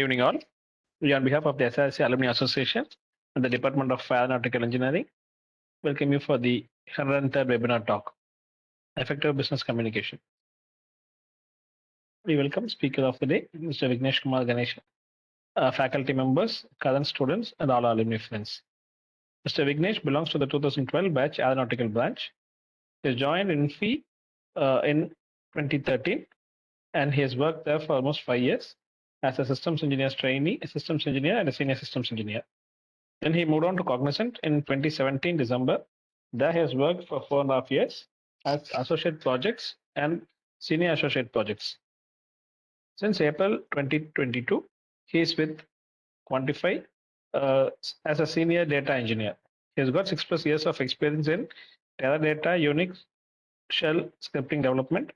Evening all. We on behalf of the SRECAA Alumni Association and the Department of Aeronautical Engineering welcome you for the 103rd webinar talk, Effective Business Communication. We welcome speaker of the day, Mr. Vignesh Kumar Ganesan, faculty members, current students, and all alumni friends. Mr. Vignesh belongs to the 2012 batch Aeronautical branch. He joined INFI in 2013 and he has worked there for almost 5 years as a systems engineer trainee, a systems engineer, and a senior systems engineer. Then he moved on to Cognizant in 2017 December. There he has worked for 4.5 years as associate projects and senior associate projects. Since April 2022, he is with Quantify as a senior data engineer. He has got 6+ years of experience in Teradata, Unix, Shell scripting development.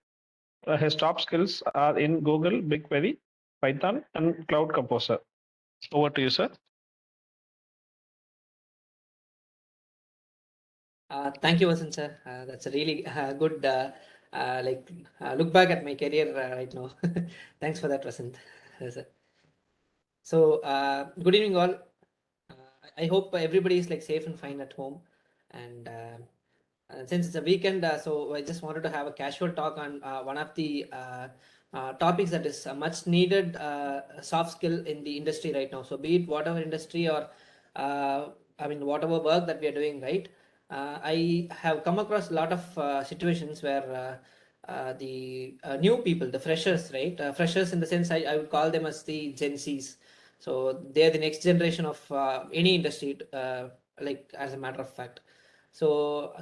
His top skills are in Google, BigQuery, Python, and Cloud Composer. Over to you, sir. Thank you, Vasanth sir. That's a really good look back at my career right now. Thanks for that, Vasanth. So good evening all. I hope everybody is like safe and fine at home. And since it's a weekend, so I just wanted to have a casual talk on one of the topics that is a much needed soft skill in the industry right now. So be it whatever industry or whatever work that we are doing, right? I have come across a lot of situations where the new people, the freshers, right? Freshers in the sense I would call them as the Gen Zs. So they're the next generation of any industry, like as a matter of fact. So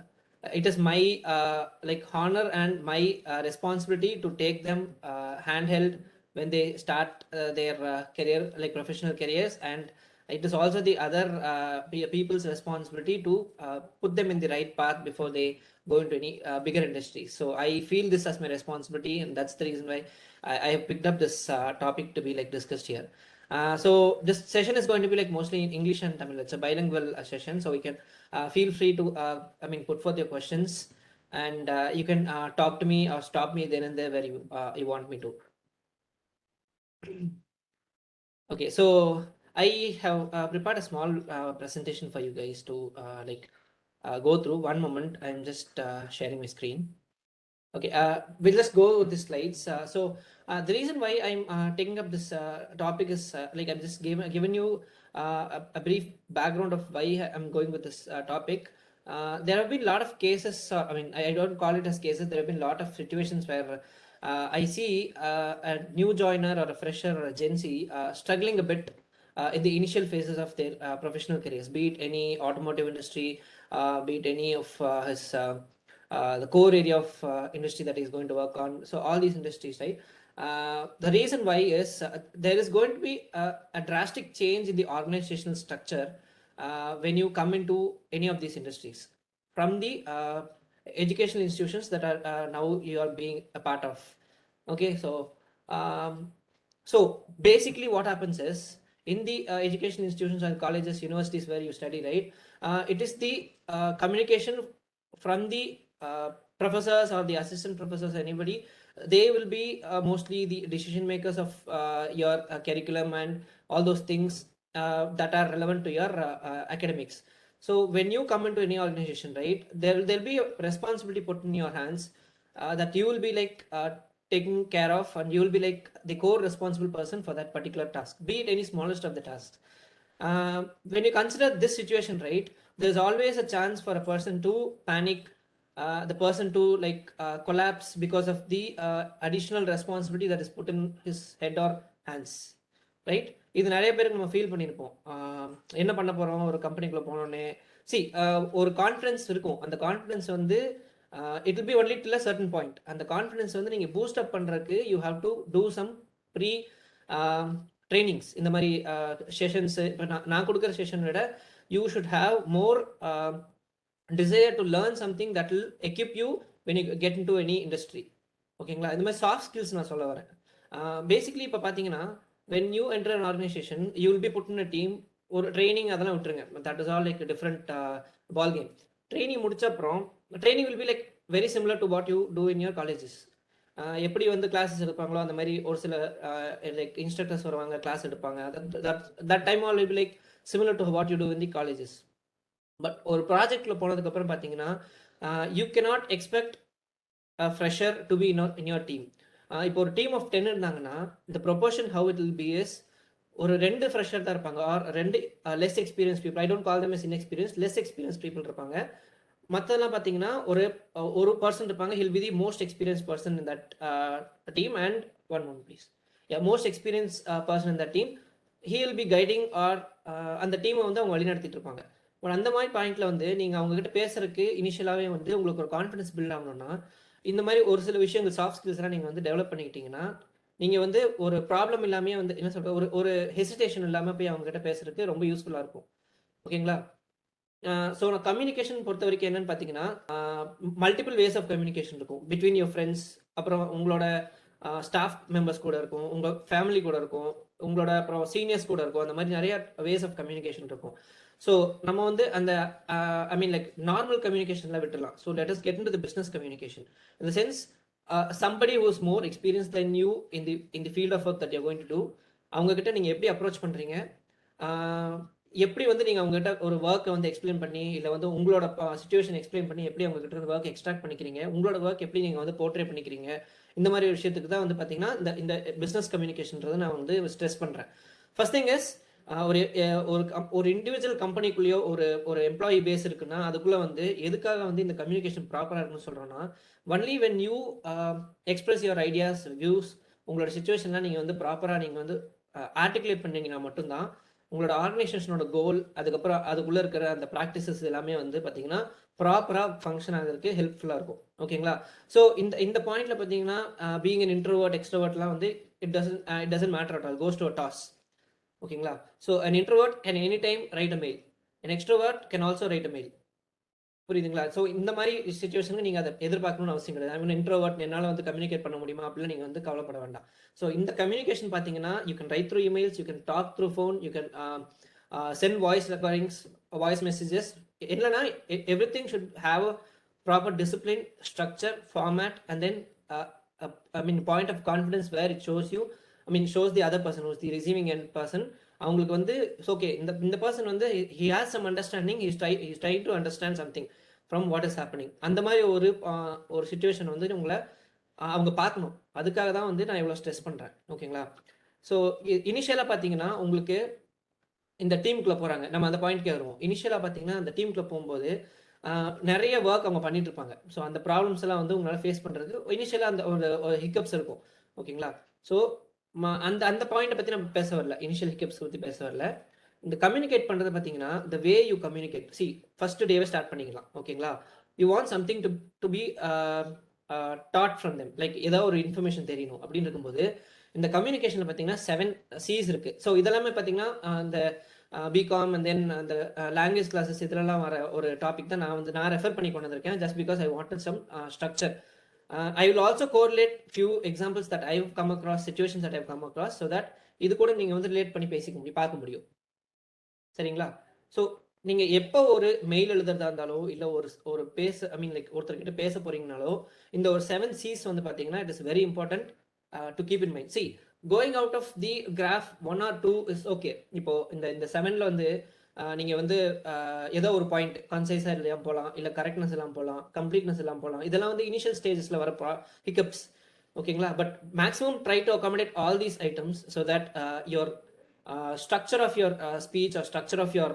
it is my honor and my responsibility to take them handheld when they start their career, like professional careers, and it is also the other people's responsibility to put them in the right path before they go into any bigger industries. So I feel this as my responsibility, and that's the reason why I have picked up this topic to be like discussed here. So this session is going to be like mostly in English and Tamil. It's a bilingual session, so we can feel free to put forth your questions, and you can talk to me or stop me then and there where you want me to. Okay, so I have prepared a small presentation for you guys to go through. One moment, I'm just sharing my screen. Okay, we'll just go with the slides. So the reason why I'm taking up this topic is I'm just giving you a brief background of why I'm going with this topic. There have been a lot of cases. I don't call it as cases. There have been a lot of situations where I see a new joiner or a fresher or a Gen Z struggling a bit in the initial phases of their professional careers, be it any automotive industry, be it any of his the core area of industry that he's going to work on. So all these industries, right? The reason why is there is going to be a drastic change in the organizational structure when you come into any of these industries from the educational institutions that are now you are being a part of. Okay, so so basically what happens is in the education institutions and colleges, universities where you study, right? It is the communication from the professors or the assistant professors, anybody. They will be mostly the decision makers of your curriculum and all those things that are relevant to your academics. So when you come into any organization, right, there'll be a responsibility put in your hands that you will be like taking care of, and you will be like the core responsible person for that particular task, be it any smallest of the tasks. When you consider this situation, right, there's always a chance for a person to panic, the person to collapse because of the additional responsibility that is put in his head or hands, right? இது நிறைய பேருக்கு நம்ம feel பண்ணியிருப்போம். என்ன பண்ண போகிறோம் ஒரு கம்பெனிக்குள்ளே போனோடனே ஒரு கான்ஃபிடன்ஸ் இருக்கும். அந்த கான்ஃபிடன்ஸ் வந்து it will be only till a certain point. அந்த கான்ஃபிடன்ஸ் வந்து நீங்கள் பூஸ்ட் அப் பண்ணுறதுக்கு you have to do some pre trainings. இந்த மாதிரி செஷன்ஸ் இப்போ நான் கொடுக்குற செஷன் விட you should have more desire to learn something that will equip you when you get into any industry. ஓகேங்களா? இந்த மாதிரி சாஃப்ட் ஸ்கில்ஸ் நான் சொல்ல வரேன். பேசிக்லி இப்போ பார்த்தீங்கன்னா when you enter an organization, you will be put in a team. ஒரு training அதெல்லாம் விட்டுருங்க, that is all like a different ball game. Training முடிச்ச அப்புறம் training will be like very similar to what you do in your colleges. எப்படி வந்து classes எடுப்பாங்களோ அந்த மாதிரி ஒரு சில லைக் இன்ஸ்ட்ரக்டர்ஸ் வருவாங்க, கிளாஸ் எடுப்பாங்க. That time all will like similar to what you do in the colleges. But ஒரு ப்ராஜெக்ட்ல போனதுக்கப்புறம் பார்த்தீங்கன்னா you cannot expect fresher to be in your team. இப்போ ஒரு டீம் ஆஃப் 10 இருந்தாங்கன்னா இந்த proportion how it will be is ஒரு 2 fresher தான் இருப்பாங்க, or 2 less experience people. I don't call them is inexperience, less experience people இருப்பாங்க. மற்றதெல்லாம் பார்த்தீங்கன்னா ஒரு பர்சன் இருப்பாங்க, he'll be the most experience person in that team. And one please, most experience person in that team, he will be guiding or அந்த டீமை வந்து அவங்க வழிநடத்திட்டு இருப்பாங்க. பட் அந்த மாதிரி பாயிண்ட்ல வந்து நீங்கள் அவங்ககிட்ட பேசுறதுக்கு இனிஷியலாகவே வந்து உங்களுக்கு ஒரு கான்ஃபிடன்ஸ் பில்ட் ஆகணும்னா இந்த மாதிரி ஒரு சில விஷயங்கள் சாஃப்ட் ஸ்கில்ஸ்லாம் நீங்கள் வந்து டெவலப் பண்ணிக்கிட்டீங்கன்னா நீங்கள் வந்து ஒரு ப்ராப்ளம் இல்லாமல் வந்து என்ன சொல்கிற ஒரு ஹெசிடேஷன் இல்லாமல் போய் அவங்ககிட்ட பேசுறதுக்கு ரொம்ப யூஸ்ஃபுல்லாக இருக்கும். ஓகேங்களா? ஸோ நான் கம்யூனிகேஷன் பொறுத்த வரைக்கும் என்னன்னு பார்த்தீங்கன்னா மல்டிபிள் வேஸ் ஆஃப் கம்யூனிகேஷன் இருக்கும். பிட்வீன் யுவர் ஃப்ரெண்ட்ஸ், அப்புறம் உங்களோட ஸ்டாஃப் மெம்பர்ஸ் கூட இருக்கும், உங்கள் ஃபேமிலி கூட இருக்கும், உங்களோட அப்புறம் சீனியர்ஸ் கூட இருக்கும். அந்த மாதிரி நிறைய வேஸ் ஆஃப் கம்யூனிகேஷன் இருக்கும். ஸோ நம்ம வந்து அந்த ஐ மீன் லைக் நார்மல் கம்யூனிகேஷன்லாம் விட்டுடலாம். So let us get into the business communication. In the sense somebody who is more experienced than you in the field of work that you're going to do, அவங்க கிட்ட நீங்கள் எப்படி approach பண்ணுறீங்க, எப்படி வந்து நீங்கள் அவங்ககிட்ட ஒரு ஒர்க்கை வந்து எக்ஸ்பிளைன் பண்ணி, இல்லை வந்து உங்களோட சுச்சுவேஷன் எக்ஸ்பிளைன் பண்ணி எப்படி அவங்ககிட்ட இருந்து ஒர்க் எக்ஸ்ட்ராக்ட் பண்ணிக்கிறீங்க, உங்களோட ஒர்க் எப்படி நீங்கள் வந்து போர்ட்ரே பண்ணிக்கிறீங்க, இந்த மாதிரி விஷயத்துக்கு தான் வந்து பார்த்தீங்கன்னா இந்த பிஸ்னஸ் கம்யூனிகேஷன்றதை நான் வந்து ஸ்ட்ரெஸ் பண்ணுறேன். ஃபர்ஸ்ட் திங் இஸ் ஒரு இண்டிவிஜுவல் கம்பெனிக்குள்ளேயோ ஒரு எம்ப்ளாயி பேஸ் இருக்குன்னா அதுக்குள்ளே வந்து எதுக்காக வந்து இந்த கம்யூனிகேஷன் ப்ராப்பராக இருக்குன்னு சொல்கிறோன்னா, only when you express your ideas, views, உங்களோட சுச்சுவேஷன்லாம் நீங்கள் வந்து ப்ராப்பராக நீங்கள் வந்து ஆர்டிகுலேட் பண்ணீங்கன்னா மட்டும்தான் உங்களோட ஆர்கனைசேஷனோட கோல், அதுக்கப்புறம் அதுக்குள்ளே இருக்கிற அந்த ப்ராக்டிசஸ் எல்லாமே வந்து பார்த்தீங்கன்னா ப்ராப்பராக ஃபங்க்ஷன் ஆகிறதுக்கு ஹெல்ப்ஃபுல்லாக இருக்கும். ஓகேங்களா? ஸோ இந்த பாயிண்ட்ல பார்த்தீங்கன்னா பீயிங் அன் இன்ட்ரோவர்ட், எக்ஸ்ட்ரோவர்ட்லாம் வந்து it doesn't matter at all, goes to a toss. ஓகேங்களா? So an introvert can anytime write a mail, an extrovert can also write a mail. புரியுதுங்களா? ஸோ இந்த மாதிரி சுச்சுவேஷனுக்கு நீங்கள் அதை எதிர்பார்க்கணும்னு அவசியம் கிடையாது. ஐ மீன் இன்ட்ரோவர்ட் என்னால் வந்து கம்யூனிகேட் பண்ண முடியுமா அப்படிலாம் நீங்கள் வந்து கவலைப்பட வேண்டாம். ஸோ இந்த கம்யூனிகேஷன் பார்த்தீங்கன்னா you can write through emails, you can talk through phone, you can send voice recordings, voice messages. இல்லைனா everything should have a proper discipline, structure, format, and then I mean point of confidence where it shows you, I mean shows the other person, the receiving end person. அவங்களுக்கு வந்து okay இந்த person வந்து he has some understanding, he is try to understand something from what is happening. அந்த மாதிரி ஒரு situation வந்து உங்களை அவங்க பார்க்கணும். அதுக்காக தான் வந்து நான் இவ்வளோ ஸ்ட்ரெஸ் பண்ணுறேன். ஓகேங்களா? ஸோ இனிஷியலாக பார்த்தீங்கன்னா உங்களுக்கு இந்த டீமுக்குள்ளே போகிறாங்க, நம்ம அந்த பாயிண்ட்கே வருவோம். இனிஷியலாக பார்த்தீங்கன்னா அந்த டீமுக்குள்ளே போகும்போது நிறைய ஒர்க் அவங்க பண்ணிட்டு இருப்பாங்க. ஸோ அந்த ப்ராப்ளம்ஸ் எல்லாம் வந்து உங்களால் ஃபேஸ் பண்ணுறது இனிஷியலாக அந்த ஒரு ஹிக்கப்ஸ் இருக்கும். ஓகேங்களா? ஸோ அந்த பாயிண்ட்டை பற்றி நம்ம பேச வரல, இனிஷியல் ஹிக்கப்ஸ் பற்றி பேச வரல. இந்த கம்யூனிகேட் பண்ணுறது பார்த்தீங்கன்னா the way you communicate, see first டேவே ஸ்டார்ட் பண்ணிக்கலாம். ஓகேங்களா? You want something to be taught from them, like ஏதாவது ஒரு இன்ஃபர்மேஷன் தெரியணும் அப்படின்னு இருக்கும்போது இந்த கம்யூனிகேஷனில் பார்த்தீங்கன்னா 7 C's இருக்குது. ஸோ இதெல்லாமே பார்த்தீங்கன்னா அந்த பிகாம் அண்ட் தென் அந்த லாங்குவேஜ் கிளாஸஸ் இதெல்லாம் வர ஒரு டாபிக் தான் நான் ரெஃபர் பண்ணி கொண்டு வந்திருக்கேன், just because I wanted some structure. I will also correlate few examples that I have come across, situations that I have come across, so that இது கூட நீங்கள் வந்து ரிலேட் பண்ணி பார்க்க முடியும். சரிங்களா? ஸோ நீங்கள் எப்போ ஒரு மெயில் எழுதுறதா இருந்தாலோ இல்லை ஒரு ஐ மீன் லைக் ஒருத்தர்கிட்ட பேச போறீங்கனாலோ இந்த ஒரு 7 C's வந்து பார்த்தீங்கன்னா it is very important to keep in mind. C going out of the graph 1 or 2 is okay. இப்போ இந்த 7ல வந்து நீங்கள் வந்து ஏதோ ஒரு பாயிண்ட் கன்சைஸாக இல்லாமல் போகலாம், இல்லை கரெக்ட்னஸ் இல்லாமல் போகலாம், கம்ப்ளீட்னஸ் இல்லாமல் போகலாம். இதெல்லாம் வந்து இனிஷியல் ஸ்டேஜஸில் வர ஹிக்கப்ஸ். ஓகேங்களா? But maximum try to accommodate all these items so that your structure of your speech or structure of your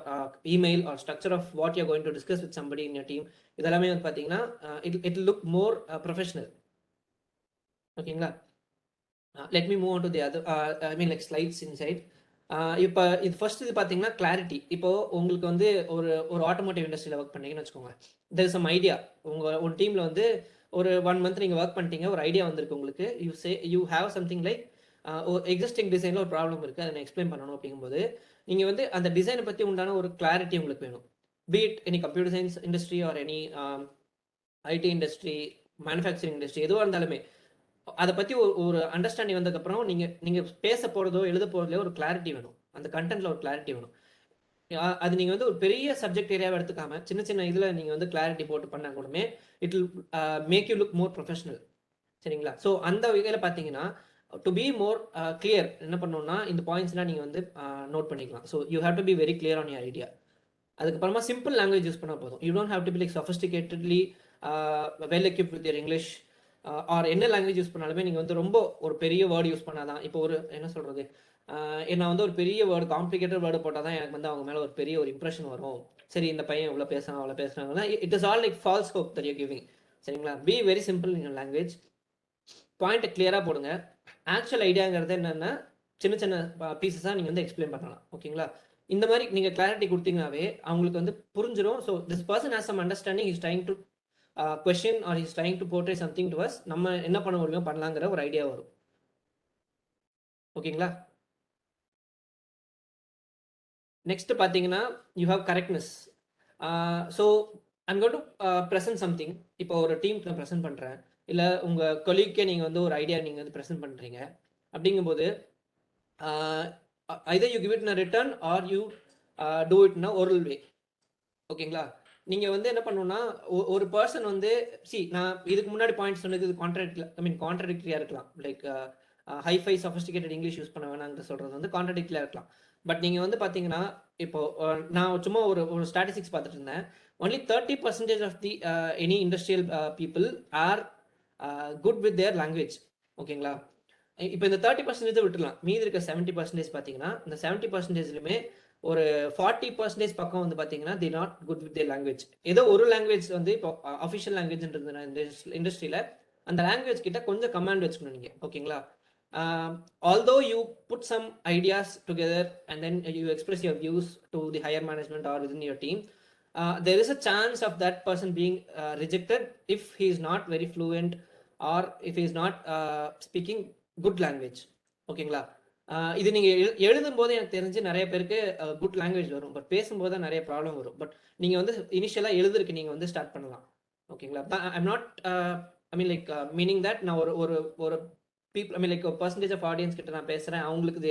email or structure of what you're going to discuss with somebody in your team, இதெல்லாமே வந்து பார்த்தீங்கன்னா it will look more professional. ஓகேங்களா? let me move on to the other I mean like slides inside. இப்போ இது first இது பார்த்தீங்கன்னா clarity. இப்போ உங்களுக்கு வந்து ஒரு ஆட்டோமோட்டிவ் இண்டஸ்ட்ரியில் ஒர்க் பண்ணீங்கன்னு வச்சுக்கோங்க. There is some idea. உங்கள் டீமில் வந்து ஒரு 1 month நீங்கள் ஒர்க் பண்ணிட்டீங்க, ஒரு ஐடியா வந்திருக்கு உங்களுக்கு. You have something like existing டிசைனில் ஒரு ப்ராப்ளம் இருக்குது, அதை எக்ஸ்பிளைன் பண்ணணும். அப்படிங்கும்போது நீங்கள் வந்து அந்த டிசைனை பற்றி உண்டான ஒரு கிளாரிட்டி உங்களுக்கு வேணும். Be it any computer science industry or any IT industry, manufacturing industry, எதுவாக இருந்தாலுமே அதை பற்றி ஒரு அண்டர்ஸ்டாண்டிங் வந்ததுக்கப்புறம் நீங்கள் பேச போகிறதோ எழுத போகிறதுலையோ ஒரு கிளாரிட்டி வேணும், அந்த கண்டென்ட்டில் ஒரு கிளாரிட்டி வேணும். அது நீங்கள் வந்து ஒரு பெரிய சப்ஜெக்ட் ஏரியாவை எடுத்துக்காமல் சின்ன சின்ன இதில் நீங்கள் வந்து கிளாரிட்டி போட்டு பண்ணால் கூடமே it will make you look more professional. சரிங்களா? ஸோ அந்த வகையில் பார்த்தீங்கன்னா டு பி மோர் கிளியர் என்ன பண்ணணும்னா இந்த பாயிண்ட்ஸ்லாம் நீங்கள் வந்து நோட் பண்ணிக்கலாம். So you have to be very clear on your idea. அதுக்கப்புறமா சிம்பிள் லாங்குவேஜ் யூஸ் பண்ணால் போதும். You don't have to be like sophisticatedly well equip with your English or என்ன லாங்குவேஜ் யூஸ் பண்ணாலுமே நீங்கள் வந்து ரொம்ப ஒரு பெரிய வேர்டு யூஸ் பண்ணாதான். இப்போ ஒரு என்ன சொல்கிறது, நான் வந்து ஒரு பெரிய வேர்டு காம்ப்ளிகேட்டட் வேர்டு போட்டால் தான் எனக்கு வந்து அவங்க மேலே ஒரு பெரிய ஒரு இம்ப்ரெஷன் வரும். சரி இந்த பையன் இவ்வளோ பேசுகிறான் அவ்வளோ பேசுகிறாங்கன்னா it is all like false hope that you giving. சரிங்களா? Be very simple in language. பாயிண்ட்டை கிளியராக போடுங்க. ஆக்சுவல் ஐடியாங்கிறது என்னென்னா சின்ன சின்ன பீசஸாக நீங்கள் வந்து எக்ஸ்பிளைன் பண்ணலாம். ஓகேங்களா? இந்த மாதிரி நீங்கள் கிளாரிட்டி கொடுத்தீங்கன்னாவே அவங்களுக்கு வந்து புரிஞ்சிடும். So this person has some understanding, is trying to question or is trying to portray something to us. நம்ம என்ன பண்ண முடியுமோ பண்ணலாங்கிற ஒரு ஐடியா வரும். ஓகேங்களா? நெக்ஸ்ட் பார்த்தீங்கன்னா you have correctness. So I'm going to present something. இப்போ ஒரு டீமுக்கு நான் ப்ரெசென்ட் பண்ணுறேன், இல்லை உங்கள் கொலீக்கே நீங்கள் வந்து ஒரு ஐடியா நீங்கள் வந்து ப்ரெசென்ட் பண்ணுறீங்க. அப்படிங்கும்போது either you give it in a return or you do it in a oral way. ஓகேங்களா? நீங்கள் வந்து என்ன பண்ணணும்னா ஒரு பர்சன் வந்து நான் இதுக்கு முன்னாடி பாயிண்ட் சொன்னது இது கான்ட்ராடிக்டரியாக இருக்கலாம். Like hi fi sophisticated English use பண்ண வேணாம்னு சொல்கிறது வந்து கான்ட்ராடிக்டரியாக இருக்கலாம். பட் நீங்கள் வந்து பார்த்தீங்கன்னா இப்போ நான் சும்மா ஒரு ஸ்டாட்டிஸ்டிக்ஸ் பார்த்துட்டு இருந்தேன். only 30% of the any industrial people are good with their language. ஓகேங்களா? இப்போ இந்த 30% விட்டுலாம், மீதி இருக்க 70% பார்த்தீங்கன்னா இந்த 70%லுமே ஒரு 40% பக்கம் வந்து பார்த்தீங்கன்னா the not good with their language. ஏதோ ஒரு லாங்குவேஜ் வந்து இப்போ அஃபிஷியல் லாங்குவேஜ்ன்றது இந்த இண்டஸ்ட்ரியில் அந்த லாங்குவேஜ் கிட்ட கொஞ்சம் கமாண்ட் வச்சுக்கணும் நீங்கள். ஓகேங்களா? although you put some ideas together and then you express your views to the higher management or within your team, there is a chance of that person being rejected if he is not very fluent or if he is not speaking good language. ஓகேங்களா? இது நீங்கள் எழுதும்போது எனக்கு தெரிஞ்சு நிறைய பேருக்கு good language வரும், but பேசும்போது தான் நிறைய ப்ராப்ளம் வரும். பட் நீங்கள் வந்து இனிஷியலாக எழுதுறதுக்கு நீங்கள் வந்து ஸ்டார்ட் பண்ணலாம். ஓகேங்களா? I'm not like meaning that நான் ஒரு ஒரு people like percentage of audience கிட்ட நான் பேசுகிறேன், அவங்களுக்கு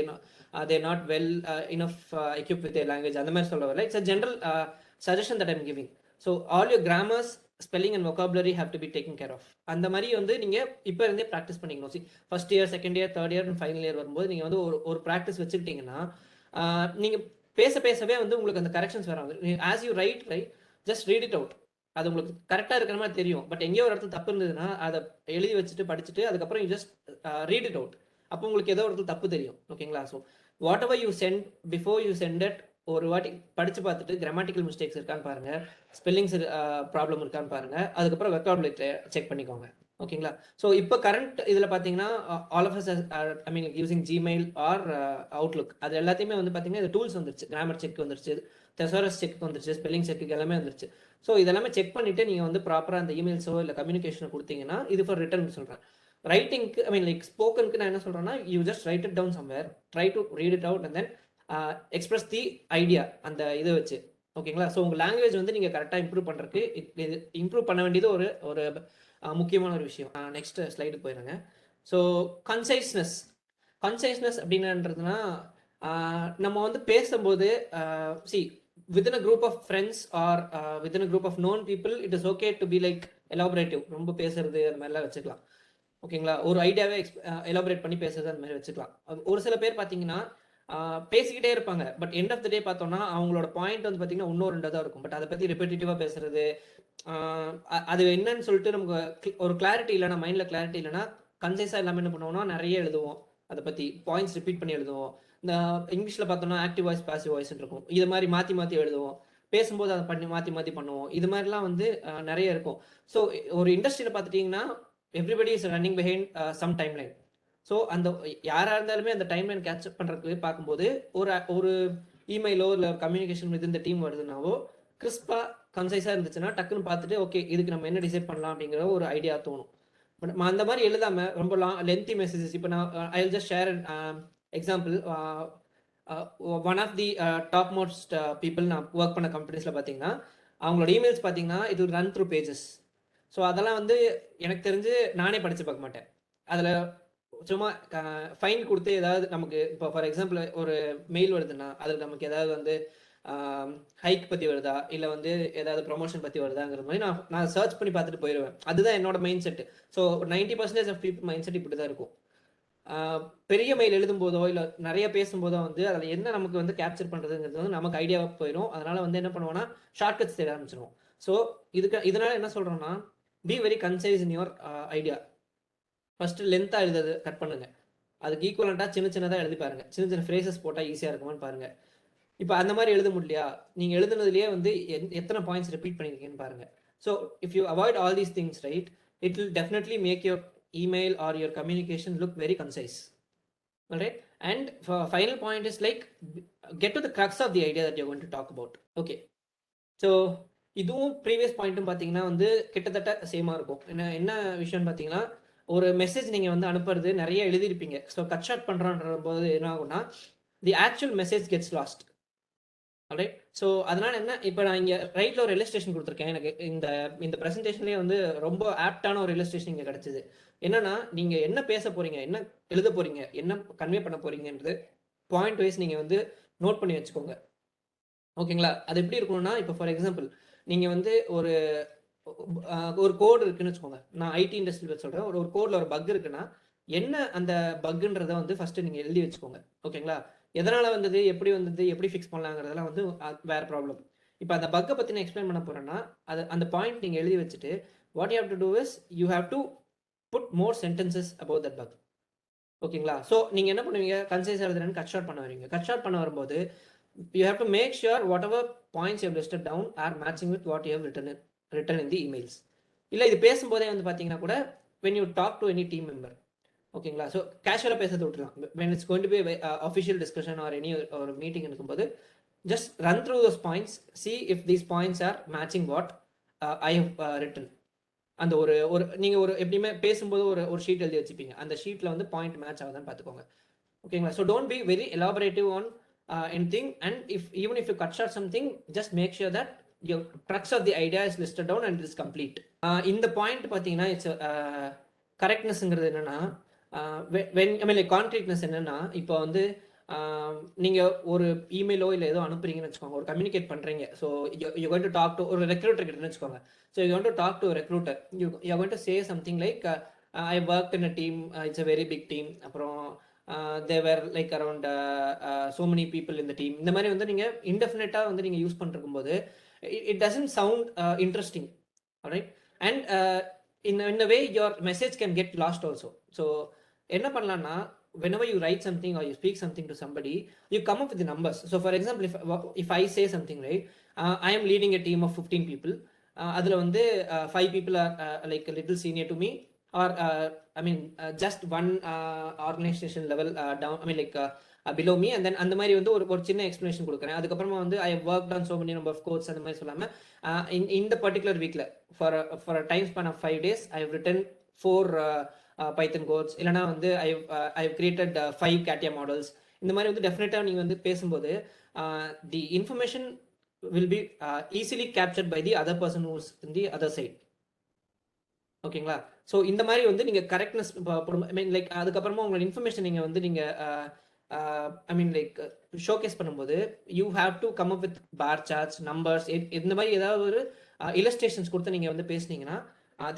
there not well enough equip with language அந்த மாதிரி சொல்ல வரல. It's a general suggestion that I'm giving. So all your grammars, spelling and vocabulary have to be taken care of. அந்த மாதிரி வந்து நீங்கள் இப்போ இருந்தே ப்ராக்டிஸ் பண்ணிக்கணும். First year, second year, third year, final year வரும்போது நீங்கள் வந்து ஒரு ப்ராக்டிஸ் வச்சுக்கிட்டீங்கன்னா நீங்கள் பேசவே வந்து உங்களுக்கு அந்த கரெக்ஷன்ஸ் வராது. As you right just read it out. அது உங்களுக்கு கரெக்டாக இருக்கிற மாதிரி தெரியும். பட் எங்கேயோ ஒரு இடத்துல தப்பு இருந்ததுன்னா அதை எழுதி வச்சுட்டு படிச்சுட்டு அதுக்கப்புறம் you just read it out. அப்போ உங்களுக்கு ஏதோ ஒரு இடத்துல தப்பு தெரியும். ஓகேங்களா? So whatever you sent before you sent it ஒரு வாட்டி படித்து பார்த்துட்டு கிராமட்டிக்கல் மிஸ்டேக்ஸ் இருக்கான்னு பாருங்கள், ஸ்பெல்லிங்ஸ் ப்ராப்ளம் இருக்கான்னு பாருங்கள், அதுக்கப்புறம் வெக்காபுலரி செக் பண்ணிக்கோங்க. ஓகேங்களா? ஸோ இப்போ கரண்ட் இதில் பார்த்தீங்கன்னா all of us using Gmail or Outlook, அது எல்லாத்தையுமே வந்து பார்த்தீங்கன்னா இது டூல்ஸ் வந்துருச்சு. கிராமர் செக் வந்துருச்சு, தெசாரஸ் செக் வந்துருச்சு, ஸ்பெல்லிங் செக் எல்லாமே வந்துருச்சு. ஸோ இதெல்லாமே செக் பண்ணிவிட்டு நீங்கள் வந்து ப்ராப்பராக அந்த இமெயில்ஸோ இல்லை கம்யூனிகேஷனை கொடுத்தீங்கன்னா இது ஃபார் ரிட்டர்ன் சொல்கிறேன். ரைட்டிங்க்கு லைக் ஸ்போக்கனுக்கு நான் என்ன சொல்கிறேன்னா you just write it down somewhere, try to read it out and then express the idea அந்த இதை வச்சு. ஓகேங்களா? ஸோ உங்கள் லாங்குவேஜ் வந்து நீங்கள் கரெக்டாக இம்ப்ரூவ் பண்ணுறதுக்கு இம்ப்ரூவ் பண்ண வேண்டியது ஒரு முக்கியமான ஒரு விஷயம். நெக்ஸ்ட் ஸ்லைடு போயிடுங்க. ஸோ கன்சைஸ்னஸ் அப்படின்றதுனா நம்ம வந்து பேசும்போது within a group of friends or within a group of known people it is okay to be like elaborative. ரொம்ப பேசுறது அந்த மாதிரிலாம் வச்சுக்கலாம். ஓகேங்களா? ஒரு ஐடியாவே எலாபரேட் பண்ணி பேசுறது அந்த மாதிரி வச்சுக்கலாம். ஒரு சில பேர் பார்த்தீங்கன்னா பேசிக்கிட்டே இருப்பாங்க, பட் எண்ட் ஆஃப் த டே பார்த்தோம்னா அவங்களோட பாயிண்ட் வந்து பார்த்தீங்கன்னா இன்னும் ரெண்டு தான் இருக்கும். பட் அதை பற்றி ரெப்பிட்டேட்டிவாக பேசுறது, அது என்னன்னு சொல்லிட்டு நமக்கு ஒரு கிளாரிட்டி இல்லைனா, மைண்டில் கிளாரிட்டி இல்லைனா கன்சைஸாக எல்லாமே என்ன பண்ணுவோம்னா நிறைய எழுதுவோம், அதை பற்றி பாயிண்ட்ஸ் ரிப்பீட் பண்ணி எழுதுவோம். இந்த இங்கிலீஷில் பார்த்தோம்னா ஆக்டிவ் வாய்ஸ் பாசிவ் வாய்ஸ்ன்னு இருக்கும், இது மாதிரி மாற்றி எழுதுவோம். பேசும்போது அதை பண்ணி மாற்றி பண்ணுவோம். இது மாதிரிலாம் வந்து நிறைய இருக்கும். ஸோ ஒரு இண்டஸ்ட்ரியில் பார்த்துட்டிங்கன்னா everybody is running behind some timeline. So அந்த யாராக இருந்தாலுமே அந்த டைம்லைன் கேட்சப் பண்ணுறதுக்கு பார்க்கும்போது ஒரு இமெயிலோ இல்லை ஒரு கம்யூனிகேஷன் வித் இந்த டீம் வருதுனாவோ கிறிஸ்பாக கன்சைஸாக இருந்துச்சுன்னா டக்குன்னு பார்த்துட்டு ஓகே இதுக்கு நம்ம என்ன டிசைட் பண்ணலாம் அப்படிங்கிற ஒரு ஐடியா தோணும். பட் அந்த மாதிரி எழுதாமல் ரொம்ப லென்த்தி மெசேஜஸ், இப்போ நான் I will just share example. One of the top most people நான் ஒர்க் பண்ண கம்பெனிஸில் பார்த்தீங்கன்னா அவங்களோட இமெயில்ஸ் பார்த்தீங்கன்னா இது ரன் த்ரூ பேஜஸ். ஸோ அதெல்லாம் வந்து எனக்கு தெரிஞ்சு நானே படித்து பார்க்க மாட்டேன். அதில் சும்மா ஃபைன் கொடுத்து ஏதாவது நமக்கு இப்போ ஃபார் எக்ஸாம்பிள் ஒரு மெயில் வருதுன்னா அதில் நமக்கு ஏதாவது வந்து ஹைக் பற்றி வருதா இல்லை வந்து ஏதாவது ப்ரொமோஷன் பற்றி வருதாங்கிற மாதிரி நான் சர்ச் பண்ணி பார்த்துட்டு போயிடுவேன். அதுதான் என்னோட mind set. So 90% of people mind set இப்படி தான் இருக்கும். பெரிய மெயில் எழுதும் போதோ இல்லை நிறைய பேசும்போதோ வந்து அதில் என்ன நமக்கு வந்து கேப்சர் பண்ணுறதுங்கிறது வந்து நமக்கு ஐடியாவாக போயிடும். அதனால் வந்து என்ன பண்ணுவோன்னா ஷார்ட்கட்ஸ் தேட ஆரம்பிச்சிடும். ஸோ இதனால் என்ன சொல்கிறோன்னா, be very concise in your idea. First லென்த்தாக எழுதுறது கட் பண்ணுங்கள். அதுக்கு ஈக்குவலண்ட்டாக சின்னதாக எழுதி பாருங்கள். சின்ன ஃப்ரேசஸ் போட்டால் ஈஸியாக இருக்குமான்னு பாருங்கள். இப்போ அந்த மாதிரி எழுத முடியலையா, நீங்கள் எழுதுனதுலேயே வந்து எத்தனை பாயிண்ட்ஸ் ரிப்பீட் பண்ணியிருக்கீங்கன்னு பாருங்கள். So if you avoid all these things right, it will definitely make your email or your communication look very concise. All right, and for final point is like get to the crux of the idea that you're going to talk about. Okay, so இதுவும் previous பாயிண்ட்டும் பார்த்தீங்கன்னா வந்து கிட்டத்தட்ட சேமாக இருக்கும். என்ன விஷயம்னு பார்த்தீங்கன்னா, ஒரு மெசேஜ் நீங்கள் வந்து அனுப்புறது நிறைய எழுதியிருப்பீங்க. ஸோ கட் ஷார்ட் பண்ணுறன்ற போது என்ன ஆகும்னா, the actual message gets last. Right. So அதனால என்ன, இப்போ நான் இங்கே ரைட்டில் ஒரு இல்லஸ்ட்ரேஷன் கொடுத்துருக்கேன். எனக்கு இந்த ப்ரெசன்டேஷன்லேயே வந்து ரொம்ப ஆப்டான ஒரு இல்லஸ்ட்ரேஷன் இங்கே கிடச்சிது. என்னன்னா, நீங்கள் என்ன பேச போகிறீங்க, என்ன எழுத போகிறீங்க, என்ன கன்வே பண்ண போகிறீங்கன்றது பாயிண்ட் வைஸ் நீங்கள் வந்து நோட் பண்ணி வச்சுக்கோங்க. ஓகேங்களா? அது எப்படி இருக்கணும்னா, இப்போ ஃபார் எக்ஸாம்பிள் நீங்கள் வந்து ஒரு கோடு இருக்குன்னு வச்சுக்கோங்க. நான் ஐடி இண்டஸ்ட்ரியில் சொல்கிறேன். ஒரு கோடில் ஒரு பக் இருக்குன்னா, என்ன அந்த பக்குன்றதை வந்து ஃபஸ்ட்டு நீங்கள் எழுதி வச்சுக்கோங்க. ஓகேங்களா? எதனால் வந்தது, எப்படி வந்தது, எப்படி ஃபிக்ஸ் பண்ணலாங்கிறதெல்லாம் வந்து வேறு ப்ராப்ளம். இப்போ அந்த பக்கை பற்றி நான் எக்ஸ்பிளைன் பண்ண போகிறேன்னா, அந்த பாயிண்ட் நீங்கள் எழுதி வச்சுட்டு what you have to do is you have to put more sentences about that bug. ஓகேங்களா? ஸோ நீங்கள் என்ன பண்ணுவீங்க, கன்சைஸாக எழுதுறேன்னு கட் ஷார்ட் பண்ண வரீங்க. கட் ஷார்ட் பண்ண வரும்போது you have to make sure whatever points you have listed down are matching with what you have written in the emails. இல்லை இது பேசும்போதே வந்து பார்த்தீங்கன்னா கூட when you talk to any team member, ஓகேங்களா? So கேஷுவலாக பேசுறது விட்டுலாம். When it's going to be official discussion or any ஒரு மீட்டிங் இருக்கும்போது just run through those points, see if these points are matching what I have return. அந்த ஒரு நீங்கள் ஒரு எப்படியுமே பேசும்போது ஒரு ஷீட் எழுதி வச்சுப்பீங்க. அந்த ஷீட்டில் வந்து பாயிண்ட் மேட்ச் ஆகுதான்னு பார்த்துக்கோங்க. ஓகேங்களா? So don't be very elaborative on anything, and even if you cut short something, just make sure that your crux of the idea is listed down and it is complete. இந்த point பார்த்தீங்கன்னா it's கரெக்ட்னஸ்ங்கிறது என்னன்னா, when I mean like concreteness என்னன்னா, இப்போ வந்து நீங்கள் ஒரு இமெயிலோ இல்லை ஏதோ அனுப்புறீங்கன்னு வச்சுக்கோங்க, ஒரு கம்யூனிகேட் பண்ணுறீங்க. So you going to talk to ஒரு ரெக்ரூட்டர் கிட்டன்னு வச்சுக்கோங்க. So you going to talk to recruiter, you going to say something like I work in a team, it's a very big team, அப்புறம் they were like around so many people in the team. இந்த மாதிரி வந்து நீங்கள் இன்டெஃபினட்டாக வந்து நீங்கள் use பண்ணிருக்கும் போது it doesn't sound interesting. alright, and in a way your message can get lost also. So என்ன பண்ணலாம்னா, whenever you write something or you speak something to somebody, you come up with the numbers. So for example, if I say something, right, I am leading a team of 15 people, அதில் வந்து 5 people are like a little senior to me, or I mean just one organization level down, I mean like below me, and then அந்த மாதிரி வந்து ஒரு சின்ன explanation கொடுக்குறேன். அதுக்கப்புறமா வந்து I have worked on so many number of codes அந்த மாதிரி சொல்லாமல் in the particular weekல for a time span of 5 days I have written 4 Python codes, இல்லைனா வந்து I have created 5 CATIA models. இந்த மாதிரி வந்து டெஃபினட்டாக நீங்கள் வந்து பேசும்போது the information will be easily captured by the other person who's in the other side. ஓகேங்களா? ஸோ இந்த மாதிரி வந்து நீங்கள் கரெக்ட்னஸ் ஐ மீன் லைக் அதுக்கப்புறமா உங்களோட இன்ஃபர்மேஷன் நீங்கள் வந்து நீங்கள் ஐ மீன் லைக் ஷோகேஸ் பண்ணும்போது you have to come up with bar charts, numbers, இந்த மாதிரி ஏதாவது ஒரு இல்லஸ்ட்ரேஷன்ஸ் கொடுத்து நீங்கள் வந்து பேசுனீங்கன்னா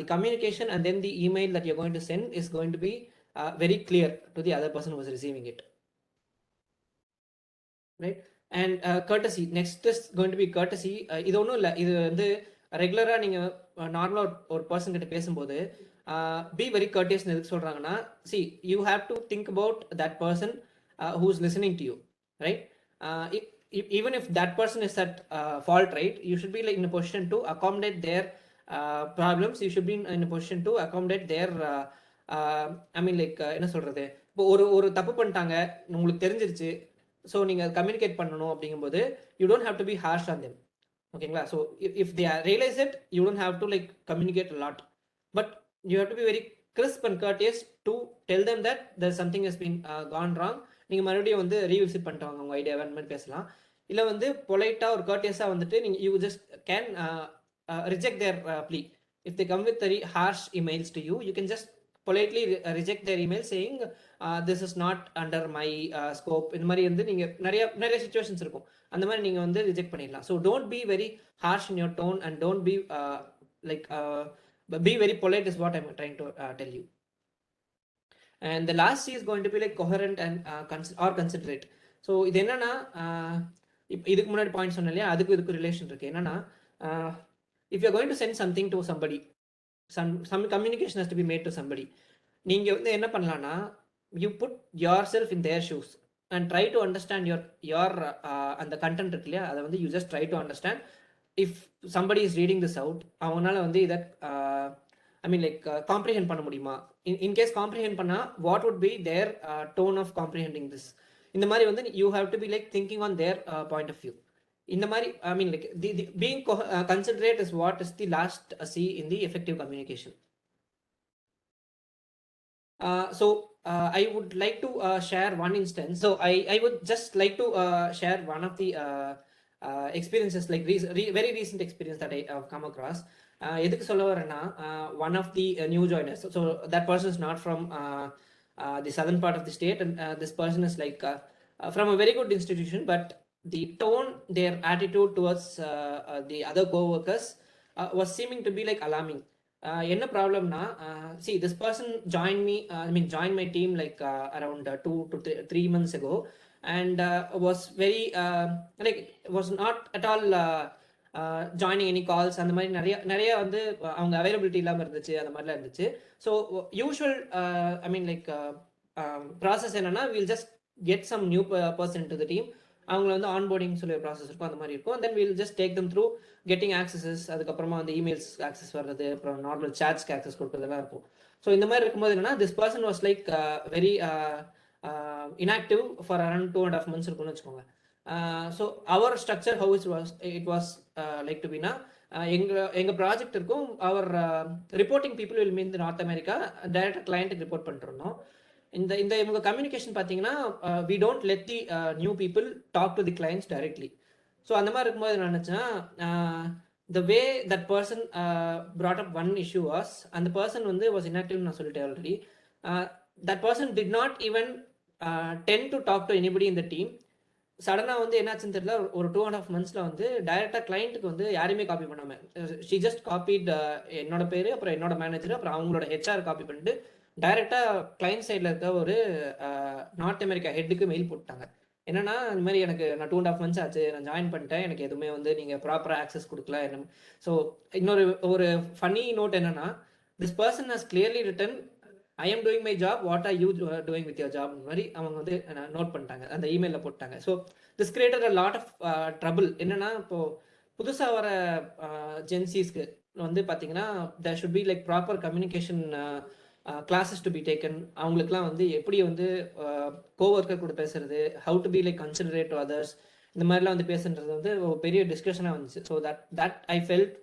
the communication and then the email that you going to send is going to be very clear to the other person was receiving it. Right. And courtesy, next is going to be courtesy. இது ஒன்றும் இல்லை, இது வந்து ரெகுலராக நீங்கள் நார்மலாக ஒரு person கிட்ட பேசும்போது பி வெரி கர்டியஸ்னு எதுக்கு சொல்கிறாங்கன்னா, C you have to think about that person who is listening to you, right? even if that person is at fault, right, you should be like in a position to accommodate their problems. You should be in a position to accommodate their I mean like என்ன சொல்கிறது, இப்போ ஒரு தப்பு பண்ணிட்டாங்க உங்களுக்கு தெரிஞ்சிருச்சு, so நீங்கள் communicate பண்ணணும் அப்படிங்கும்போது you don't have to be harsh on them. ஓகேங்களா? So if they realize it, you don't have to like communicate a lot, but you have to be very crisp and courteous to tell them that there's something has been gone wrong. நீங்கள் மறுபடியும் வந்து revisit பண்ணிட்டு வாங்க உங்கள் ஐடியாவை அந்த மாதிரி பேசலாம். இல்லை வந்து பொலைட்டாக ஒரு கர்டியஸாக வந்துட்டு நீங்கள் you just can reject their plea. If they come with very harsh emails to you, you can just politely reject their email saying this is not under my scope. இந்த மாதிரி வந்து நீங்க நிறைய situations இருக்கும். அந்த மாதிரி நீங்க வந்து ரிஜெக்ட் பண்ணிடலாம். So don't be very harsh in your tone and don't be be very polite is what I'm trying to tell you. And the last C is going to be like coherent and or considerate. So இது என்னன்னா இதுக்கு முன்னாடி point சொன்னேன் இல்லையா, அதுக்கு இதுக்கு relation இருக்கு. என்னன்னா if you're going to send something to somebody, some communication has to be made to somebody, நீங்க வந்து என்ன பண்ணலாம்னா you put yourself in their shoes and try to understand your அந்த content இருக்கு இல்லையா, அதை வந்து you just try to understand. If somebody is reading this out, அவங்களால வந்து இதை I mean like comprehend பண்ண முடியுமா? In case comprehend பண்ணா what would be their tone of comprehending this? இந்த மாதிரி வந்து you have to be like thinking on their point of view. இந்த மாதிரி I mean like the being considerate is what is the last C in the effective communication. So I would like to share one instance. So I would just like to share one of the experiences, like very recent experience that I have come across. எதுக்கு சொல்ல வரேன்னா, one of the new joiners, so that person is not from the southern part of the state, and this person is like from a very good institution, but the tone, their attitude towards the other co-workers was seeming to be like alarming. என்ன ப்ராப்ளம்னா, see this person joined my team like around 2 to 3 months ago, and was very like was not at all joining any calls. அந்த மாதிரி நிறைய வந்து அவங்க availability இல்லாமல் இருந்துச்சு, அந்த மாதிரிலாம் இருந்துச்சு. So usual I mean like process என்னன்னா, will just get some new person to the team, அவங்கள வந்து ஆன்போர்டிங் சொல்லி ஒரு ப்ராசஸ் இருக்கும், அந்த மாதிரி இருக்கும். Then will just take them through getting accesses, அதுக்கப்புறமா வந்து இமெயில்ஸ் ஆக்சஸ் வர்றது, அப்புறம் நார்மல் சாட்ஸ்க்கு ஆக்சஸ் கொடுக்குறதுலாம் இருக்கும். ஸோ இந்த மாதிரி இருக்கும்போது என்னன்னா, this person was like very inactive for around 2.5 months இருக்கும்னு வச்சுக்கோங்க. ஸோ அவர் structure how it was like to பினா, எங்க ப்ராஜெக்ட் இருக்கும், அவர் reporting people will mean North America, டைரக்டாக கிளைண்ட்டுக்கு ரிப்போர்ட் பண்ணிட்டுருந்தோம். இந்த இவங்க கம்யூனிகேஷன் பார்த்தீங்கன்னா, we don't let the new people talk to the clients directly. So அந்த மாதிரி இருக்கும்போது என்ன நினச்சேன்னா, the way that person brought up one issue was, அந்த பர்சன் வந்து was inactive, நான் சொல்லிட்டேன் already. that person did not even tend to talk to anybody in the team. சடனாக வந்து என்னாச்சுன்னு தெரியல, ஒரு 2.5 monthsல வந்து டைரெக்டாக கிளைண்ட்டுக்கு வந்து யாரையுமே காப்பி பண்ணாமல், ஷி ஜஸ்ட் காப்பிட் என்னோட பேர், அப்புறம் என்னோட மேனேஜர், அப்புறம் அவங்களோட ஹெச்ஆர் காப்பி பண்ணிட்டு டைரெக்டாக கிளைண்ட் சைடில் இருக்க ஒரு நார்த் அமெரிக்கா ஹெட்டுக்கு மெயில் போட்டாங்க. என்னன்னா, இந்த மாதிரி நான் 2.5 months ஆச்சு, நான் ஜாயின் பண்ணிட்டேன், எனக்கு எதுவுமே வந்து நீங்கள் ப்ராப்பராக ஆக்சஸ் கொடுக்கல என்ன. ஸோ ஒரு ஃபன்னி நோட் என்னன்னா, this person has clearly written, I am doing my job, what are you doing with your job மாதிரி அவங்க வந்து நோட் பண்ணிட்டாங்க, அந்த இமெயிலில் போட்டாங்க. So this created a lot of trouble. என்னன்னா, இப்போது புதுசாக வர ஜென்சிஸ்க்கு வந்து பார்த்தீங்கன்னா, there should be like proper communication classes to be taken. அவங்களுக்குலாம் வந்து எப்படி வந்து கோவொர்க்கர் கூட பேசுறது, how to be like considerate to others, இந்த மாதிரிலாம் வந்து பேசுன்றது வந்து ஒரு பெரிய டிஸ்கஷனாக வந்துச்சு. So that I felt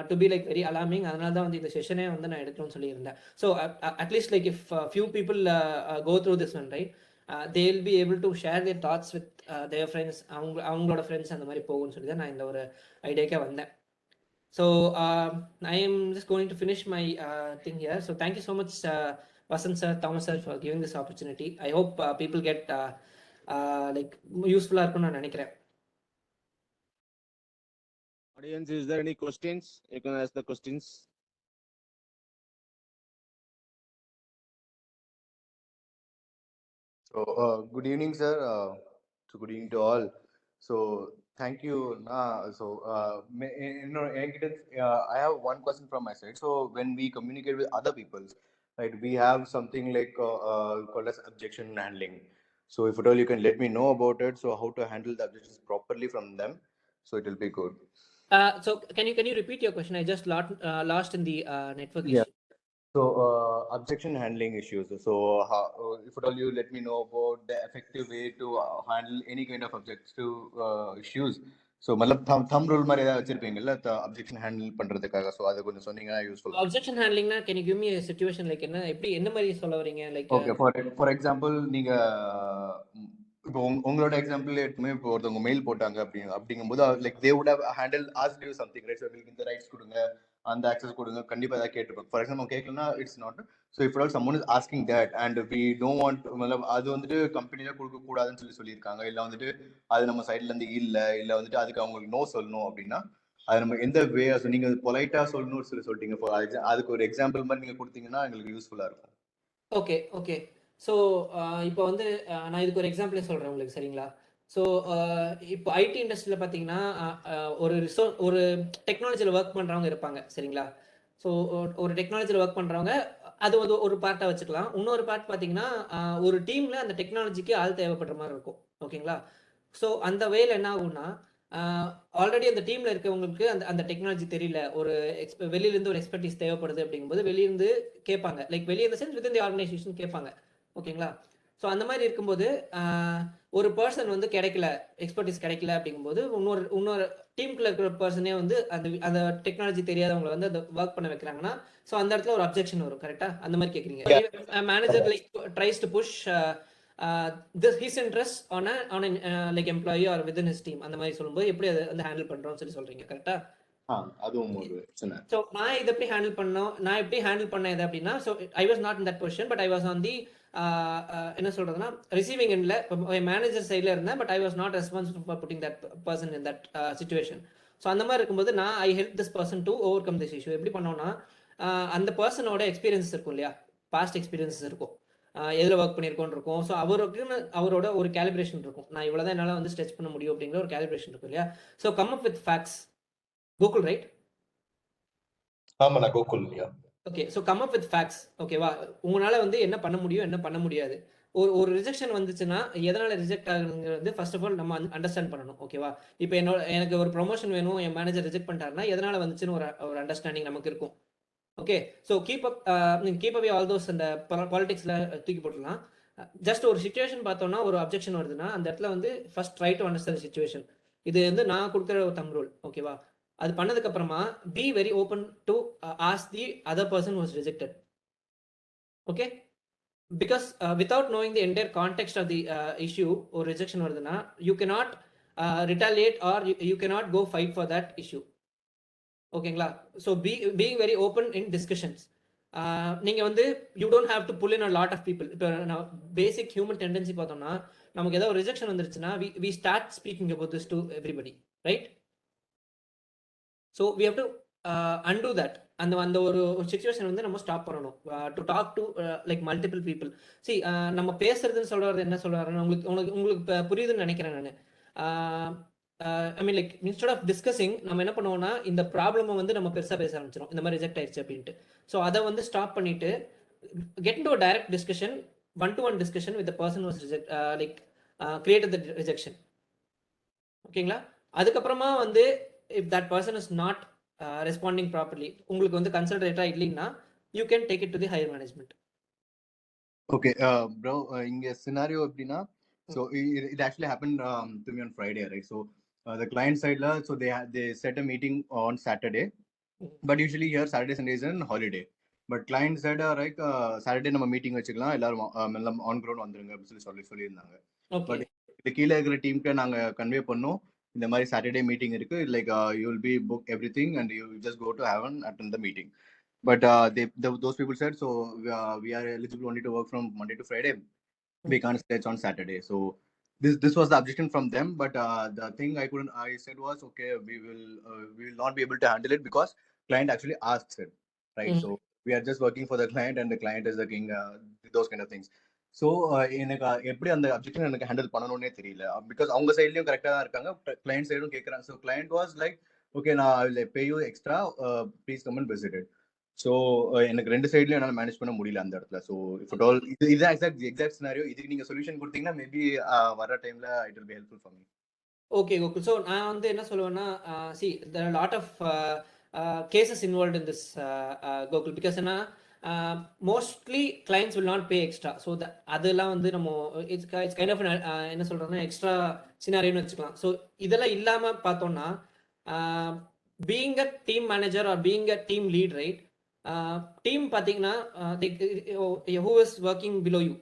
to be like very alarming. அதனால தான் வந்து இந்த செஷனே வந்து நான் எடுக்கணும்னு சொல்லியிருந்தேன். So at least like if few people go through this one, right, they will be able to share their thoughts with their friends, அவங்களோட ஃப்ரெண்ட்ஸ் அந்த மாதிரி போகும்னு சொல்லி தான் நான் இந்த ஒரு ஐடியாக்கே வந்தேன். So I am just going to finish my thing here. So thank you so much, Vasanth sir, Thomas sir, for giving this opportunity. I hope people get like useful இருக்கும்னு நான் நினைக்கிறேன். Audience, is there any questions? You can ask the questions. So good evening, sir. So good evening to all. So thank you. So I have one question from my side. So when we communicate with other people, right, we have something like called as objection handling. So if at all you can let me know about it, so how to handle the objections properly from them, so it will be good. So can you repeat your question? I just lost in the network Yeah. issue. So objection handling issues. So if at all you let me know about the effective way to handle any kind of objective issues. So matlab thumb rule மாதிரி ஏதாவது வச்சிருப்பீங்கல்ல objection handle பண்றதுக்காக, so அது கொஞ்சம் சொன்னீங்கன்னா useful. Objection handling na, can you give me a situation like என்ன மாதிரி சொல்ல வரீங்க? Like okay, for example, நீங்க இப்போ உங்களோட எக்ஸாம்பிள் எடுத்துமே, இப்போ ஒருத்தவங்க மெயில் போட்டாங்க அப்படிங்கும்போது, like they would have handle asked you something, right? So எங்களுக்கு இந்த ரைட்ஸ் கொடுங்க, அந்த ஆக்சஸ் கொடுங்க கண்டிப்பா ஏதாவது கேட்டுருப்போம். ஃபார் எக்ஸாம்பிள் கேட்கலன்னா it's not. So if all someone is asking that and we don't want, அது வந்துட்டு கம்பெனில கொடுக்க கூடாதுன்னு சொல்லியிருக்காங்க, இல்லை வந்துட்டு அது நம்ம சைட்ல இருந்து இல்லை வந்துட்டு அதுக்கு அவங்களுக்கு நோ சொல்லணும் அப்படின்னா அது நம்ம எந்த வே, நீங்க பொலைட்டா சொல்லணும்னு சொல்லிட்டீங்க. அதுக்கு ஒரு எக்ஸாம்பிள் மாதிரி நீங்க கொடுத்தீங்கன்னா எங்களுக்கு யூஸ்ஃபுல்லா இருக்கும். Okay okay. ஸோ இப்போ வந்து நான் இதுக்கு ஒரு எக்ஸாம்பிளே சொல்கிறேன் உங்களுக்கு, சரிங்களா? ஸோ இப்போ ஐடி இண்டஸ்ட்ரியில் பார்த்தீங்கன்னா ஒரு டெக்னாலஜியில் ஒர்க் பண்ணுறவங்க இருப்பாங்க, சரிங்களா? ஸோ ஒரு டெக்னாலஜியில் ஒர்க் பண்ணுறவங்க அது வந்து ஒரு பார்ட்டாக வச்சுக்கலாம். இன்னொரு பார்ட் பார்த்தீங்கன்னா ஒரு டீமில் அந்த டெக்னாலஜிக்கு ஆள் தேவைப்படுற மாதிரி இருக்கும், ஓகேங்களா? ஸோ அந்த வேல என்ன ஆகும்னா, ஆல்ரெடி அந்த டீமில் இருக்கவங்களுக்கு அந்த டெக்னாலஜி தெரியல, ஒரு வெளியிலேருந்து ஒரு எக்ஸ்பர்டீஸ் தேவைப்படுது அப்படிங்கும்போது வெளியிருந்து கேட்பாங்க, லைக் வெளியே இந்த சென்ஸ் வித்தின் தி ஆர்கனைசேஷன் கேட்பாங்க, ஓகேங்களா? ஸோ அந்த மாதிரி இருக்கும்போது ஒரு பர்சன் வந்து கிடைக்கல, எக்ஸ்பர்டீஸ் கிடைக்கல அப்படிங்கும்போது இன்னொரு டீமுக்குள்ள இருக்கிற பர்சனே வந்து அந்த டெக்னாலஜி தெரியாதவங்களை வந்து அந்த ஒர்க் பண்ண வைக்கிறாங்கன்னா, ஸோ அந்த இடத்துல ஒரு அப்ஜெக்ஷன் வரும், கரெக்டா? அந்த மாதிரி கேட்குறீங்க. Manager like tries to push his interest on an like employee or within his team, அந்த மாதிரி சொல்லும்போது எப்படி அதை வந்து ஹேண்டில் பண்றோம்னு சொல்றீங்க, கரெக்டா? அதுவும் ஒரு பிரச்சனை. ஸோ நான் இதை எப்படி ஹேண்டில் பண்ணேன் இது அப்படின்னா, so I was not in that position, but I was on the என்ன சொல்றதுன்னா ரிசீவிங் எண்ட்ல மேனேஜர் சைட்ல இருந்தேன், but I was not responsible for putting that person in that situation. So அந்த மாதிரி இருக்கும்போது நான் I help this person to over come this issue. எப்படி பண்ணோம்னா, அந்த பர்சனோட எக்ஸ்பீரியன்ஸ் இருக்கும் இல்லையா, பாஸ்ட் எக்ஸ்பீரியன்ஸஸ் இருக்கும், எதில் ஒர்க் பண்ணியிருக்கோன்னு இருக்கும். ஸோ அவரோட ஒரு கேலிபிரேஷன் இருக்கும், நான் இவ்வளோதான் என்னால் வந்து ஸ்ட்ரெச் பண்ண முடியும் அப்படிங்கிற ஒரு கேலிபிரேஷன் இருக்கும் இல்லையா. So come up with facts. Gokul, right? ஆமாண்ணா, Gokul. Okay. So come up with facts, ஓகேவா? உங்களால் வந்து என்ன பண்ண முடியும், என்ன பண்ண முடியாது. ஒரு ரிஜெக்ஷன் வந்துச்சுன்னா எதனால் ரிஜெக்ட் ஆகுதுங்கிறது வந்து ஃபர்ஸ்ட் ஆஃப் ஆல் நம்ம அண்டர்ஸ்டாண்ட் பண்ணணும், ஓகேவா? இப்போ எனக்கு ஒரு ப்ரொமோஷன் வேணும், என் மேனேஜர் ரிஜெக்ட் பண்ணிட்டாருன்னா எதனால் வந்துச்சுன்னு ஒரு அண்டர்ஸ்டாண்டிங் நமக்கு இருக்கும், okay? So keep away all those. அந்த பாலிடிக்ஸில் தூக்கி போட்டுடலாம். ஜஸ்ட் ஒரு சுச்சுவேஷன் பார்த்தோம்னா, ஒரு அப்ஜெக்ஷன் வருதுன்னா அந்த இடத்துல வந்து first try to understand situation. இது வந்து நான் கொடுக்குற ஒரு தம் ரூல், ஓகேவா? அது பண்ணதுக்கு அப்புறமா be very open to ask the other person was rejected, okay? Because without knowing the entire context of the issue ஒரு ரிஜெக்ஷன் வருதுன்னா you cannot retaliate or you cannot go fight for that issue, ஓகேங்களா? So being very open in discussions. நீங்கள் வந்து you don't have to pull in a lot of people. இப்போ நான் பேசிக் human tendency பார்த்தோம்னா, நமக்கு ஏதாவது ஒரு ரிஜெக்ஷன் வந்துருச்சுன்னா we start speaking about this to everybody, right? So we have to undo that. அந்த ஒரு சுச்சுவேஷன் வந்து நம்ம ஸ்டாப் பண்ணணும், to talk to like multiple people. See நம்ம பேசுறதுன்னு சொல்றது என்ன சொல்றாருன்னு உங்களுக்கு புரியுதுன்னு நினைக்கிறேன் நான். I mean like instead of discussing நம்ம என்ன பண்ணுவோம்னா, இந்த ப்ராப்ளமை வந்து நம்ம பெருசாக பேச ஆரம்பிச்சிடும், இந்த மாதிரி ரிஜெக்ட் ஆயிடுச்சு அப்படின்ட்டு. ஸோ அதை வந்து ஸ்டாப் பண்ணிட்டு get into a direct discussion, one to one discussion with the person was like created the rejection, ஓகேங்களா? அதுக்கப்புறமா வந்து if that person is not responding properly, உங்களுக்கு வந்து கன்சல்டேட்டா இல்லைன்னா you can take it to the higher management. Okay, bro, இங்க scenario எப்படின்னா, so it actually happened to me on Friday, right? So the client side la, so they set a meeting on Saturday, but usually here Saturday Sunday is a holiday, but client side right, Saturday நம்ம meeting வச்சுக்கலாம், எல்லாரும் எல்லாம் on ground வந்துருங்க அப்படின்னு சொல்லியிருந்தாங்க. But இது கீழே இருக்கிற டீமுக்கு நாங்க கன்வே பண்ணோம், இந்த மாதிரி சாட்டர்டே மீட்டிங் இருக்கு, like you will be book everything and you just go to have an attend the meeting. But those people said, so we are eligible only to work from Monday to Friday, we can't stretch on Saturday. So this was the objection from them. But the thing I said was, okay, we will not be able to handle it because client actually asks it, right? So we are just working for the client and the client is the king, those kind of things. So எனக்கு எப்படி அந்த objection எனக்கு handle பண்ணணும்னே தெரியல, because அவங்க சைட்லயும் கரெக்டாக தான் இருக்காங்க, client சைடும் கேட்குறாங்க. So client was like, okay நான் I will pay you extra, please come and visit it. So எனக்கு ரெண்டு சைட்லயும் என்னால் மேனேஜ் பண்ண முடியல அந்த இடத்துல. ஸோ இஃப் இட் ஆல் இதுதான் எக்ஸாக்ட் சினாரியோ. இதுக்கு நீங்க சொல்யூஷன் கொடுத்தீங்கன்னா மேபி வர டைம்ல it will be helpful for me. Okay Gokul. So நான் வந்து என்ன சொல்லுவேன்னா, see there are lot of cases involve in this Gokul, because என்ன mostly clients will not pay extra. So அதெல்லாம் வந்து நம்ம இட்ஸ் கைண்ட் ஆஃப் என்ன சொல்றதுன்னா எக்ஸ்ட்ரா சினாரியோன்னு வச்சுக்கலாம். ஸோ இதெல்லாம் இல்லாமல் பார்த்தோம்னா, being a team manager or being a team lead, right? Team பார்த்தீங்கன்னா who is working below you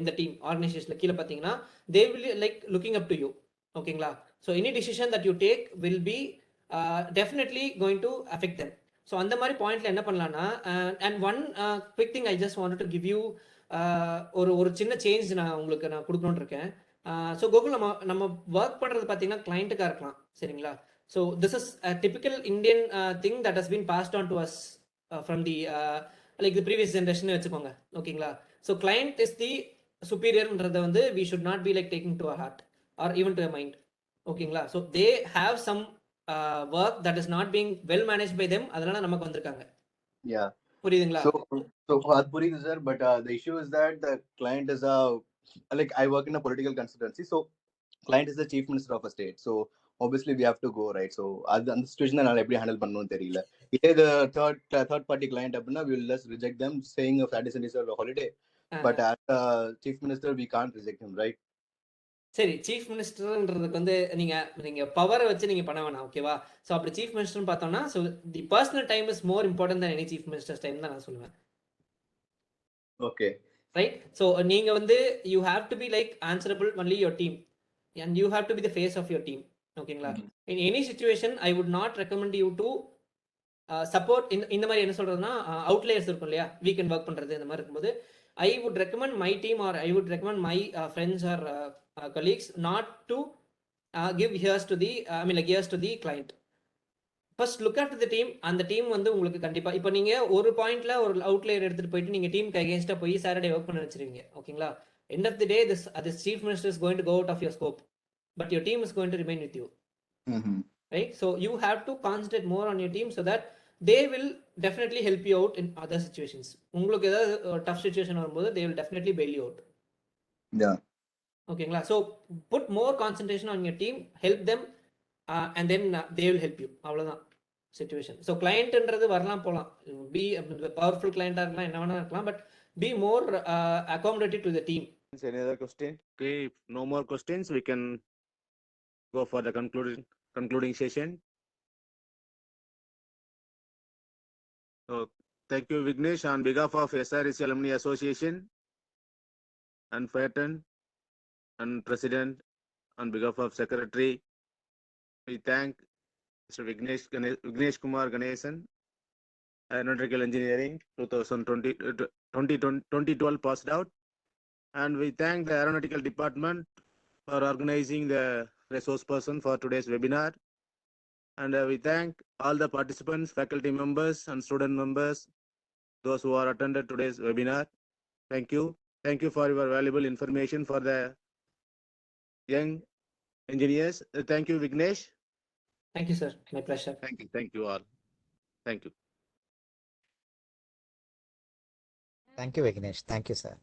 இந்த டீம் ஆர்கனைசேஷனில் கீழே பார்த்தீங்கன்னா they will like looking up to you, ஓகேங்களா? So any decision that you take will be definitely going to affect them. ஸோ அந்த மாதிரி பாயிண்ட்ல என்ன பண்ணலாம்னா and one quick thing I just wanted to give you ஒரு சின்ன சேஞ்ச் நான் உங்களுக்கு நான் கொடுக்கணும்னு இருக்கேன். ஸோ கோகுல் நம்ம ஒர்க் பண்ணுறது பார்த்தீங்கன்னா கிளைண்ட்டுக்காக இருக்கலாம், சரிங்களா? So this is typical Indian thing that has been passed on to us from the like the previous generation வச்சுக்கோங்க, ஓகேங்களா? ஸோ கிளைண்ட் இஸ் தி சுப்பீரியர்ன்றதை வந்து we should not be like taking to a heart or even to a mind, ஓகேங்களா? So they have some work that is not being well manage by them, அதனால நமக்கு வந்திருக்காங்க. புரியுதுங்களா? So அது புரியுது sir. But the issue is that the client is like I work in a political consultancy, so client is the chief minister of a state, so obviously we have to go, right? So அந்த situation நான் எப்படி handle பண்ணணும்னு தெரியல. இதே third party client அப்படின்னா we will just reject them saying a Friday Sunday is a holiday, but as a chief minister we can't reject him, right? சரி, chief மினிஸ்டர்ன்றதுக்கு வந்து நீங்க பவரை வச்சு நீங்க பண்ண வேணாம், ஓகேவா? ஸோ அப்படி சீஃப் மினிஸ்டர்னு பார்த்தோம்னா so the personal time is more important than any chief ministers time தான் நான் சொல்லுவேன். Okay. Right? So நீங்க வந்து you have to be like answerable only your team and you have to be the face of your team, ஓகேங்களா? In any situation I would not recommend you to support இந்த மாதிரி என்ன சொல்றதுன்னா outliers இருக்கும் இல்லையா, weekend work பண்றது, இந்த மாதிரி இருக்கும்போது I would recommend my team or I would recommend my friends or colleagues not to give ears to the ears to the client. First look at the team. அந்த team வந்து உங்களுக்கு கண்டிப்பா இப்போ நீங்க ஒரு பாயிண்ட்ல ஒரு அவுட்லேயர் எடுத்துட்டு போயிட்டு நீங்க டீமுக்கு அகேன்ஸ்டா போய் சாட்டர்டே ஒர்க் பண்ண வச்சிருவீங்க, ஓகேங்களா? End of the day this chief minister is going to go out of your scope, but your team is going to remain with you, right? So you have to concentrate more on your team so that they will definitely help you out in other situations. உங்களுக்கு ஏதாவது tough situation வரும்போது they will definitely bail you out, ஓகேங்களா? So put more concentration on your team, help them and then they will help you, அவ்வளோதான் situation. So clientன்றது வரலாம் போலாம், be powerful client இருக்கலாம், என்ன வேணா இருக்கலாம், but be more accommodative to the team. Any other question? Okay, if no more questions, we can go for the concluding session. So thank you, Vignesh, on behalf of SREC Alumni Association and Fairton and President, on behalf of Secretary, we thank Mr.Vignesh Kumar Ganesan, Aeronautical Engineering, 2012 passed out, and we thank the Aeronautical Department for organizing the resource person for today's webinar, and we thank all the participants, faculty members and student members, those who are attended today's webinar. Thank you for your valuable information for the young engineers. Thank you, Vignesh. Thank you, sir. My pleasure. Thank you all. Thank you. Thank you, Vignesh. Thank you, sir.